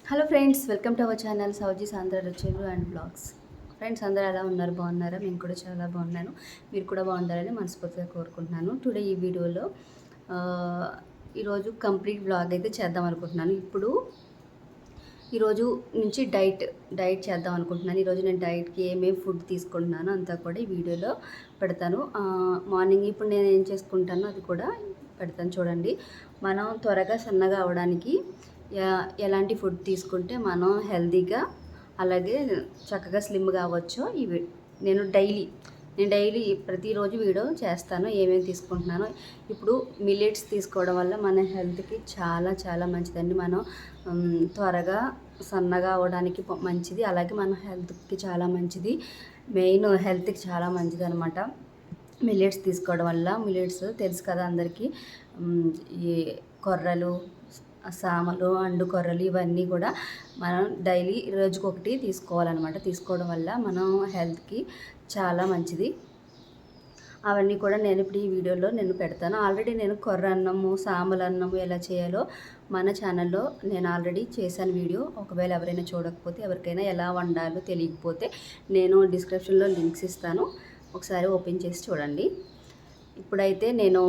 Hello friends, welcome to our channel సౌజీ సాంద్ర రుచులు అండ్ బ్లాగ్స్. ఫ్రెండ్స్, అందరూ ఎలా ఉన్నారు? బాగున్నారా? నేను కూడా చాలా బాగున్నాను. మీరు కూడా బాగుండాలని మనస్ఫూర్తిగా కోరుకుంటున్నాను. టుడే ఈ వీడియోలో ఈరోజు కంప్లీట్ బ్లాగ్ అయితే చేద్దాం అనుకుంటున్నాను. ఈరోజు నుంచి డైట్ చేద్దాం అనుకుంటున్నాను. ఈరోజు నేను డైట్కి ఏమేమి ఫుడ్ తీసుకుంటున్నానో అంతా కూడా ఈ వీడియోలో పెడతాను. మార్నింగ్ ఇప్పుడు నేను ఏం చేసుకుంటానో అది కూడా పెడతాను. చూడండి, మనం త్వరగా సన్నగా అవడానికి ఎలాంటి ఫుడ్ తీసుకుంటే మనం హెల్తీగా అలాగే చక్కగా స్లిమ్గా అవ్వచ్చో ఇవి నేను డైలీ ప్రతిరోజు వీడియో చేస్తాను ఏమేమి తీసుకుంటున్నానో. ఇప్పుడు మిల్లెట్స్ తీసుకోవడం వల్ల మన హెల్త్కి చాలా చాలా మంచిదండి. మనం త్వరగా సన్నగా అవ్వడానికి మంచిది, అలాగే మన హెల్త్కి చాలా మంచిది. మెయిన్ హెల్త్కి చాలా మంచిది అనమాట మిల్లెట్స్ తీసుకోవడం వల్ల. మిల్లెట్స్ తెలుసు కదా అందరికీ, ఈ కొర్రలు, సామలు, అండు కొర్రలు ఇవన్నీ కూడా మనం డైలీ రోజుకొకటి తీసుకోవాలన్నమాట. తీసుకోవడం వల్ల మనం హెల్త్కి చాలా మంచిది. అవన్నీ కూడా నేను ఇప్పుడు ఈ వీడియోలో పెడతాను. ఆల్రెడీ నేను కొర్ర అన్నము, సామల అన్నము ఎలా చేయాలో మన ఛానల్లో నేను ఆల్రెడీ చేశాను వీడియో. ఒకవేళ ఎవరైనా చూడకపోతే, ఎవరికైనా ఎలా వండాలో తెలియకపోతే నేను డిస్క్రిప్షన్లో లింక్స్ ఇస్తాను, ఒకసారి ఓపెన్ చేసి చూడండి. ఇప్పుడైతే నేను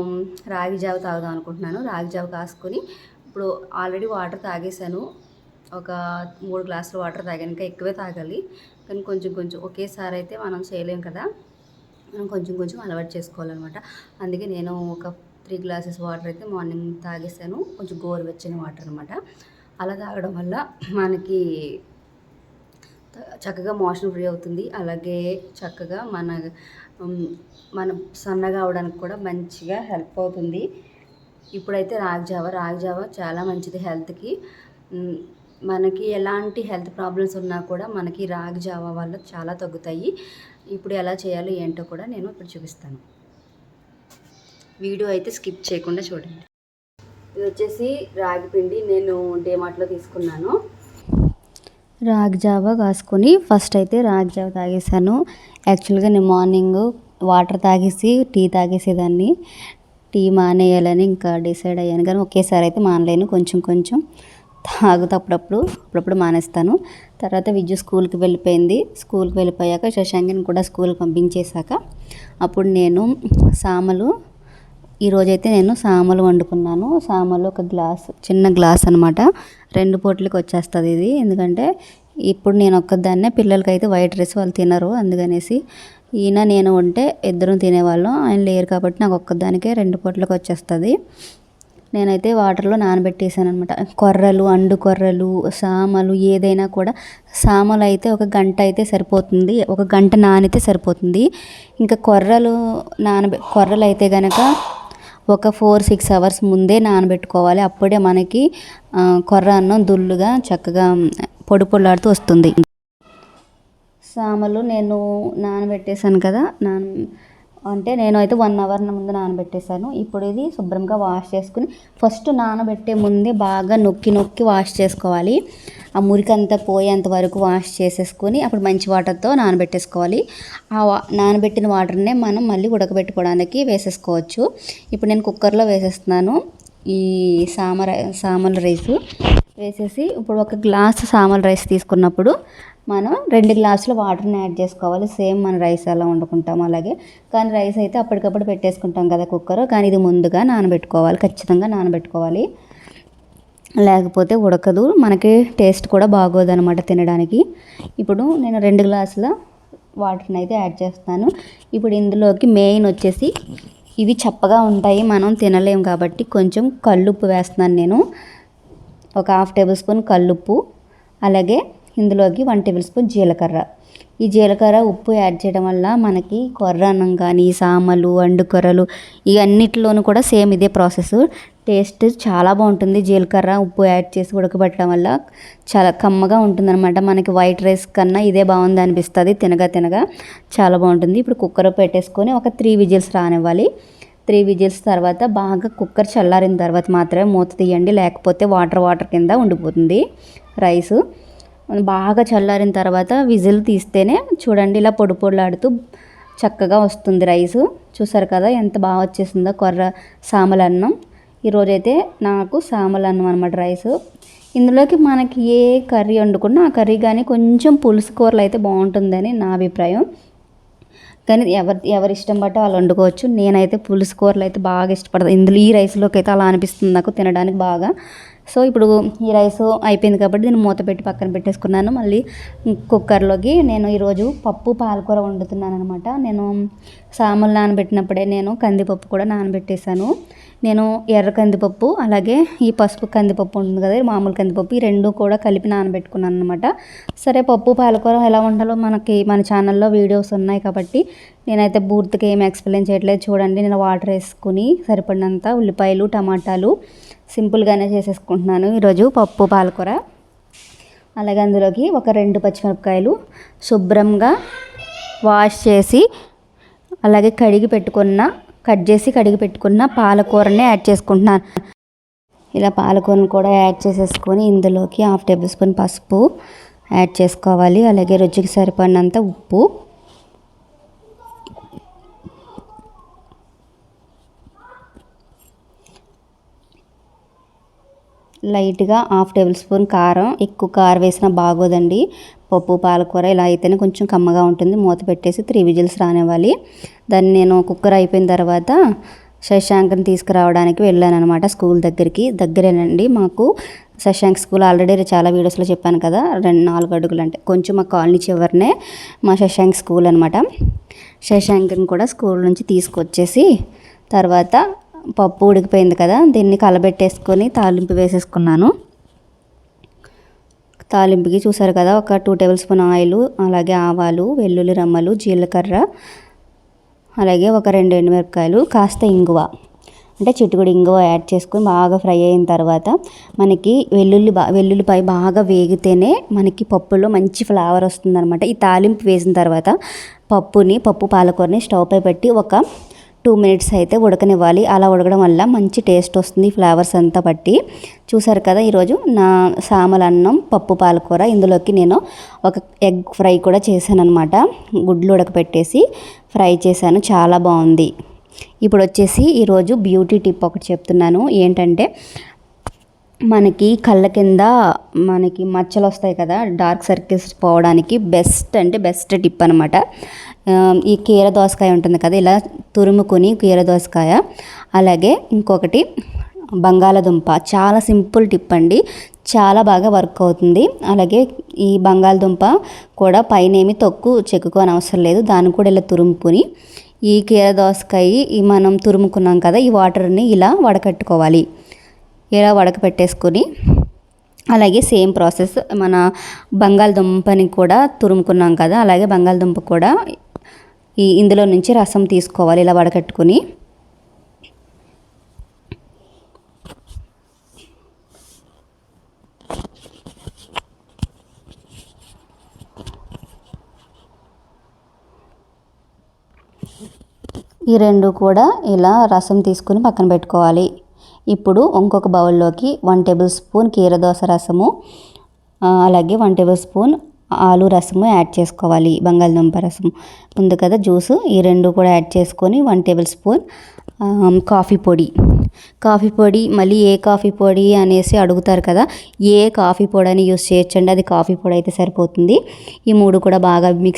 రాగి జావ తాగుదాం అనుకుంటున్నాను. రాగి జావ కాసుకొని ఇప్పుడు ఆల్రెడీ వాటర్ తాగేసాను. ఒక 3 గ్లాసులు వాటర్ తాగాను. ఇంకా ఎక్కువే తాగాలి, కానీ కొంచెం ఒకేసారి అయితే మనం చేయలేం కదా, మనం కొంచెం అలవాటు చేసుకోవాలన్నమాట. అందుకే నేను ఒక 3 గ్లాసెస్ వాటర్ అయితే మార్నింగ్ తాగేసాను. కొంచెం గోరువెచ్చని వాటర్ అనమాట. అలా తాగడం వల్ల మనకి చక్కగా మోషన్ ఫ్రీ అవుతుంది. అలాగే చక్కగా మన సన్నగా అవడానికి కూడా మంచిగా హెల్ప్ అవుతుంది. ఇప్పుడైతే రాగి జావ చాలా మంచిది హెల్త్కి. మనకి ఎలాంటి హెల్త్ ప్రాబ్లమ్స్ ఉన్నా కూడా మనకి రాగి జావ వల్ల చాలా తగ్గుతాయి. ఇప్పుడు ఎలా చేయాలో ఏంటో కూడా నేను ఇప్పుడు చూపిస్తాను. వీడియో అయితే స్కిప్ చేయకుండా చూడండి. ఇది వచ్చేసి రాగి పిండి నేను డీమార్ట్లో తీసుకున్నాను. రాగి జావ కాసుకొని ఫస్ట్ అయితే రాగి జావ తాగేసాను. యాక్చువల్గా నేను మార్నింగ్ వాటర్ తాగేసి టీ తాగేసేదాన్ని. టీ మానేయాలని ఇంకా డిసైడ్ అయ్యాను, కానీ ఒకేసారి అయితే మానలేను. కొంచెం తాగుతూ అప్పుడప్పుడు మానేస్తాను. తర్వాత విద్యు స్కూల్కి వెళ్ళిపోయాక శశాంకిని కూడా స్కూల్కి పంపించేశాక అప్పుడు నేను ఈరోజైతే నేను సామలు వండుకున్నాను. సామలు ఒక చిన్న గ్లాస్ అనమాట. 2 పూటలకి వచ్చేస్తుంది ఇది. ఎందుకంటే ఇప్పుడు నేను ఒక్కదాన్నే, పిల్లలకైతే వైట్ రైస్ వాళ్ళు తినరు, అందుకనేసి ఈయన నేను ఉంటే ఇద్దరం తినేవాళ్ళం. ఆయన లేరు కాబట్టి నాకు ఒక్కదానికే 2 పూటలకు వచ్చేస్తుంది. నేనైతే వాటర్లో నానబెట్టేసాను అనమాట. కొర్రలు, అండు కొర్రలు, సామలు ఏదైనా కూడా. సామలు అయితే 1 గంట అయితే సరిపోతుంది, 1 గంట నానితే సరిపోతుంది. ఇంకా కొర్రలు అయితే కనుక ఒక 4-6 అవర్స్ ముందే నానబెట్టుకోవాలి. అప్పుడే మనకి కొర్ర అన్నం దుల్లుగా చక్కగా పొడిలాడుతూ వస్తుంది. సామలు నేను నానబెట్టేసాను కదా, అంటే నేను అయితే 1 అవర్ ముందు నానబెట్టేశాను. ఇప్పుడు ఇది శుభ్రంగా వాష్ చేసుకుని, ఫస్ట్ నానబెట్టే ముందే బాగా నొక్కి వాష్ చేసుకోవాలి. ఆ మురికంతా పోయేంత వరకు వాష్ చేసేసుకొని అప్పుడు మంచి వాటర్తో నానబెట్టేసుకోవాలి. ఆ నానబెట్టిన వాటర్నే మనం మళ్ళీ ఉడకబెట్టుకోవడానికి వేసేసుకోవచ్చు. ఇప్పుడు నేను కుక్కర్లో వేసేస్తున్నాను ఈ సామల రైస్ వేసేసి. ఇప్పుడు 1 గ్లాసు సామల రైస్ తీసుకున్నప్పుడు మనం 2 గ్లాసుల వాటర్ని యాడ్ చేసుకోవాలి. సేమ్ మన రైస్ ఎలా వండుకుంటాం అలాగే. కానీ రైస్ అయితే అప్పటికప్పుడు పెట్టేసుకుంటాం కదా కుక్కర్, కానీ ఇది ముందుగా నానబెట్టుకోవాలి, ఖచ్చితంగా నానబెట్టుకోవాలి. లేకపోతే ఉడకదు, మనకి టేస్ట్ కూడా బాగోదు అనమాట తినడానికి. ఇప్పుడు నేను 2 గ్లాసుల వాటర్ని అయితే యాడ్ చేస్తాను. ఇప్పుడు ఇందులోకి మెయిన్ వచ్చేసి ఇవి చప్పగా ఉంటాయి, మనం తినలేం కాబట్టి కొంచెం కల్లుప్పు వేస్తున్నాను నేను. ఒక 1/2 టేబుల్ స్పూన్ కల్లుప్పు, అలాగే ఇందులోకి 1 టేబుల్ స్పూన్ జీలకర్ర. ఈ జీలకర్ర ఉప్పు యాడ్ చేయడం వల్ల మనకి కొర్ర అన్నం కానీ, సామలు, అండు కొర్రలు ఇవన్నిటిలోనూ కూడా సేమ్ ఇదే ప్రాసెస్. టేస్ట్ చాలా బాగుంటుంది. జీలకర్ర ఉప్పు యాడ్ చేసి ఉడకబెట్టడం వల్ల చాలా కమ్మగా ఉంటుందన్నమాట. మనకి వైట్ రైస్ కన్నా ఇదే బాగుంది అనిపిస్తుంది. తినగా చాలా బాగుంటుంది. ఇప్పుడు కుక్కర్ పెట్టేసుకొని ఒక 3 విజిల్స్ రానివ్వాలి. 3 విజిల్స్ తర్వాత బాగా కుక్కర్ చల్లారిన తర్వాత మాత్రమే మూత తీయండి, లేకపోతే వాటర్ కింద ఉండిపోతుంది రైస్. బాగా చల్లారిన తర్వాత విజిల్ తీస్తేనే చూడండి ఇలా పొడిలాడుతూ చక్కగా వస్తుంది రైసు. చూసారు కదా ఎంత బాగా వచ్చేసిందో సామల అన్నం. ఈరోజైతే నాకు సామల అన్నం అనమాట రైసు. ఇందులోకి మనకి ఏ కర్రీ వండుకున్నా ఆ కర్రీ కానీ కొంచెం పులుసు కూరలు అయితే బాగుంటుందని నా అభిప్రాయం. కానీ ఎవరి ఇష్టం బట్టి వాళ్ళు వండుకోవచ్చు. నేనైతే పులుసు కూరలు అయితే బాగా ఇష్టపడతాను. ఇందులో ఈ రైస్లోకి అయితే అలా అనిపిస్తుంది నాకు తినడానికి బాగా. సో ఇప్పుడు ఈ రైస్ అయిపోయింది కాబట్టి దీన్ని మూత పెట్టి పక్కన పెట్టేసుకున్నాను. మళ్ళీ కుక్కర్లోకి నేను ఈరోజు పప్పు పాలకూర వండుతున్నాను అనమాట. నేను సాములు నానబెట్టినప్పుడే నేను కందిపప్పు కూడా నానబెట్టేశాను. నేను ఎర్ర కందిపప్పు అలాగే ఈ పసుపు కందిపప్పు ఉంటుంది కదా, మామూలు కందిపప్పు, ఈ రెండు కూడా కలిపి నానబెట్టుకున్నాను అనమాట. సరే పప్పు పాలకూర ఎలా వండాలో మన ఛానల్లో వీడియోస్ ఉన్నాయి కాబట్టి నేనైతే పూర్తిగా ఏమి ఎక్స్ప్లెయిన్ చేయట్లేదు. చూడండి, నేను వాటర్ వేసుకుని సరిపడినంత ఉల్లిపాయలు టమాటాలు సింపుల్గానే చేసేసుకుంటున్నాను ఈరోజు పప్పు పాలకూర. అలాగే అందులోకి ఒక 2 పచ్చిమిరపకాయలు శుభ్రంగా వాష్ చేసి అలాగే కట్ చేసి కడిగి పెట్టుకున్న పాలకూరని యాడ్ చేసుకుంటున్నాను. ఇలా పాలకూరను కూడా యాడ్ చేసేసుకొని ఇందులోకి 1/2 టేబుల్ స్పూన్ పసుపు యాడ్ చేసుకోవాలి. అలాగే రుచికి సరిపడినంత ఉప్పు, లైట్గా 1/2 టేబుల్ స్పూన్ కారం. ఎక్కువ కారం వేసినా బాగోదండి. పప్పు పాలకూర ఇలా అయితేనే కొంచెం కమ్మగా ఉంటుంది. మూత పెట్టేసి 3 విజిల్స్ రానివ్వాలి. దాన్ని నేను కుక్కర్ అయిపోయిన తర్వాత శశాంక్ని తీసుకురావడానికి వెళ్ళాను అనమాట స్కూల్ దగ్గరేనండి మాకు శశాంక్ స్కూల్. ఆల్రెడీ చాలా వీడియోస్లో చెప్పాను కదా, 4 అడుగులు అంటే కొంచెం మా కాలనీ చివరినే మా శశాంక్ స్కూల్ అనమాట. శశాంక్ని కూడా స్కూల్ నుంచి తీసుకొచ్చేసి తర్వాత పప్పు ఉడికిపోయింది కదా, దీన్ని కలబెట్టేసుకొని తాలింపు వేసేసుకున్నాను. తాలింపుకి చూసారు కదా, ఒక 2 టేబుల్ స్పూన్ ఆయిల్, అలాగే ఆవాలు, వెల్లుల్లి రమ్మలు, జీలకర్ర, అలాగే ఒక 2 ఎండుమిరపకాయలు, కాస్త ఇంగువ అంటే చిటికుడు ఇంగువ యాడ్ చేసుకొని బాగా ఫ్రై అయిన తర్వాత మనకి వెల్లుల్లిపాయ బాగా వేగితేనే మనకి పప్పులో మంచి ఫ్లేవర్ వస్తుందన్నమాట. ఈ తాలింపు వేసిన తర్వాత పప్పు పాలకూరని స్టవ్ పై పెట్టి ఒక 2 మినిట్స్ అయితే ఉడకనివ్వాలి. అలా ఉడకడం వల్ల మంచి టేస్ట్ వస్తుంది, ఫ్లేవర్స్ అంతా పట్టి. చూసారు కదా, ఈరోజు నా సామల అన్నం పప్పు పాలకూర. ఇందులోకి నేను ఒక ఎగ్ ఫ్రై కూడా చేశాను అనమాట. గుడ్లు ఉడకపెట్టేసి ఫ్రై చేశాను, చాలా బాగుంది. ఇప్పుడు వచ్చేసి ఈరోజు బ్యూటీ టిప్ ఒకటి చెప్తున్నాను. ఏంటంటే మనకి కళ్ళ కింద మనకి మచ్చలు వస్తాయి కదా, డార్క్ సర్కిల్స్ పోవడానికి బెస్ట్ టిప్ అనమాట. ఈ కీర దోసకాయ ఉంటుంది కదా, ఇలా తురుముకొని కీర దోసకాయ, అలాగే ఇంకొకటి బంగాళదుంప. చాలా సింపుల్ టిప్ అండి, చాలా బాగా వర్క్ అవుతుంది. అలాగే ఈ బంగాళదుంప కూడా పైన ఏమి చెక్కుకోని అవసరం లేదు. దాన్ని కూడా ఇలా తురుముకొని ఈ కీర దోసకాయ మనం తురుముకున్నాం కదా, ఈ వాటర్ని ఇలా వడకట్టుకోవాలి. ఇలా వడకపెట్టేసుకొని అలాగే సేమ్ ప్రాసెస్ మన బంగాళదుంపని కూడా తురుముకున్నాం కదా, అలాగే బంగాళదుంప కూడా ఇందులో నుంచి రసం తీసుకోవాలి ఇలా వడకట్టుకుని. ఈ రెండు కూడా ఇలా రసం తీసుకుని పక్కన పెట్టుకోవాలి. ఇప్పుడు ఇంకొక బౌల్లోకి 1 టేబుల్ స్పూన్ కీరదోస రసము, అలాగే 1 టేబుల్ స్పూన్ ఆలు రసము యాడ్ చేసుకోవాలి. బంగాళదుంప రసము ఉంది కదా, జ్యూసు, ఈ రెండు కూడా యాడ్ చేసుకొని 1 టేబుల్ స్పూన్ కాఫీ పొడి. మళ్ళీ ఏ కాఫీ పొడి అనేసి అడుగుతారు కదా, ఏ కాఫీ పొడి అని యూస్ చేయొచ్చండి, అది కాఫీ పొడి అయితే సరిపోతుంది. ఈ మూడు కూడా బాగా మిక్స్